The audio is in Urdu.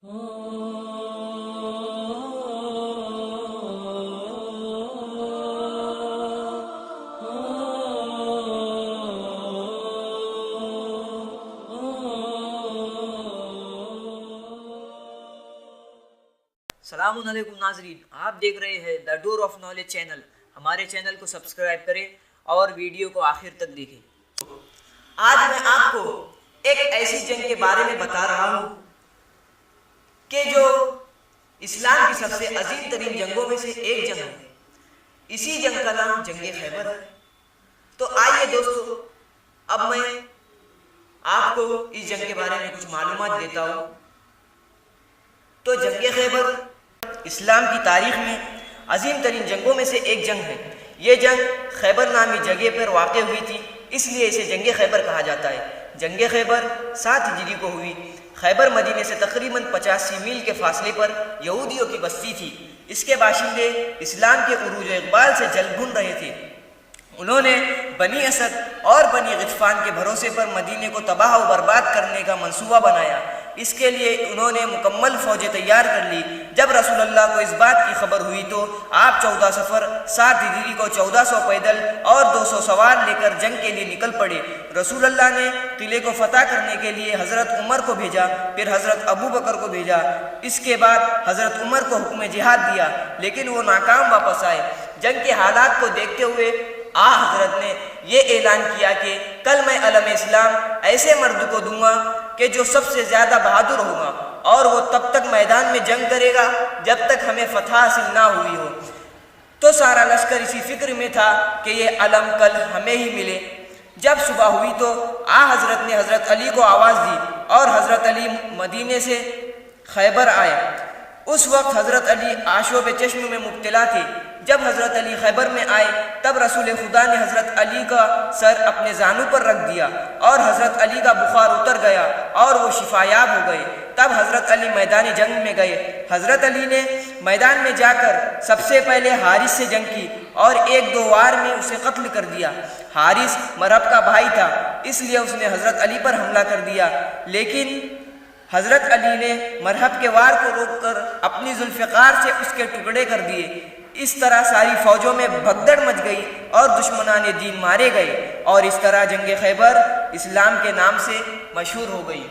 السلام علیکم ناظرین، آپ دیکھ رہے ہیں دا ڈور آف نالج چینل۔ ہمارے چینل کو سبسکرائب کریں اور ویڈیو کو آخر تک دیکھیں۔ آج میں آپ کو ایک ایسی جنگ کے بارے میں بتا رہا ہوں کہ جو اسلام کی سب سے عظیم ترین جنگوں میں سے ایک جنگ ہے۔ اسی جنگ کا نام جنگ خیبر ہے۔ تو آئیے دوستو، اب میں آپ کو اس جنگ کے بارے میں کچھ معلومات دیتا ہوں۔ تو جنگ خیبر اسلام کی تاریخ میں عظیم ترین جنگوں میں سے ایک جنگ ہے۔ یہ جنگ خیبر نامی جگہ پر واقع ہوئی تھی، اس لیے اسے جنگ خیبر کہا جاتا ہے۔ جنگ خیبر 7 ہجری کو ہوئی۔ خیبر مدینے سے تقریباً 85 میل کے فاصلے پر یہودیوں کی بستی تھی۔ اس کے باشندے اسلام کے عروج و اقبال سے جل بھن رہے تھے۔ انہوں نے بنی اسد اور بنی غطفان کے بھروسے پر مدینے کو تباہ و برباد کرنے کا منصوبہ بنایا۔ اس کے لیے انہوں نے مکمل فوجیں تیار کر لی۔ جب رسول اللہ کو اس بات کی خبر ہوئی تو آپ 14 صفر 7 ہجری کو 1400 پیدل اور 200 سوار لے کر جنگ کے لیے نکل پڑے۔ رسول اللہ نے قلعے کو فتح کرنے کے لیے حضرت عمر کو بھیجا، پھر حضرت ابو بکر کو بھیجا۔ اس کے بعد حضرت عمر کو حکم جہاد دیا، لیکن وہ ناکام واپس آئے۔ جنگ کے حالات کو دیکھتے ہوئے حضرت نے یہ اعلان کیا کہ کل میں علم اسلام ایسے مرد کو دوں گا کہ جو سب سے زیادہ بہادر ہوگا، اور وہ تب تک میدان میں جنگ کرے گا جب تک ہمیں فتح حاصل نہ ہوئی ہو۔ تو سارا لشکر اسی فکر میں تھا کہ یہ علم کل ہمیں ہی ملے۔ جب صبح ہوئی تو حضرت نے حضرت علی کو آواز دی اور حضرت علی مدینے سے خیبر آئے۔ اس وقت حضرت علی آشوب چشم میں مبتلا تھے۔ جب حضرت علی خیبر میں آئے تب رسول خدا نے حضرت علی کا سر اپنے زانو پر رکھ دیا اور حضرت علی کا بخار اتر گیا اور وہ شفایاب ہو گئے۔ تب حضرت علی میدان جنگ میں گئے۔ حضرت علی نے میدان میں جا کر سب سے پہلے حارث سے جنگ کی اور 1-2 وار میں اسے قتل کر دیا۔ حارث مرحب کا بھائی تھا، اس لیے اس نے حضرت علی پر حملہ کر دیا، لیکن حضرت علی نے مرحب کے وار کو روک کر اپنی ذوالفقار سے اس کے ٹکڑے کر دیے۔ اس طرح ساری فوجوں میں بھگدڑ مچ گئی اور دشمنان دین مارے گئے، اور اس طرح جنگ خیبر اسلام کے نام سے مشہور ہو گئی۔